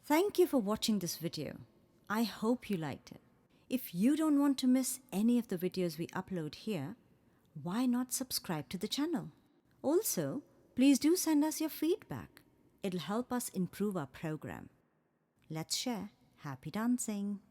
Thank you for watching this video. I hope you liked it. If you don't want to miss any of the videos we upload here, why not subscribe to the channel? Also, please do send us your feedback. It'll help us improve our program. Let's share. Happy dancing!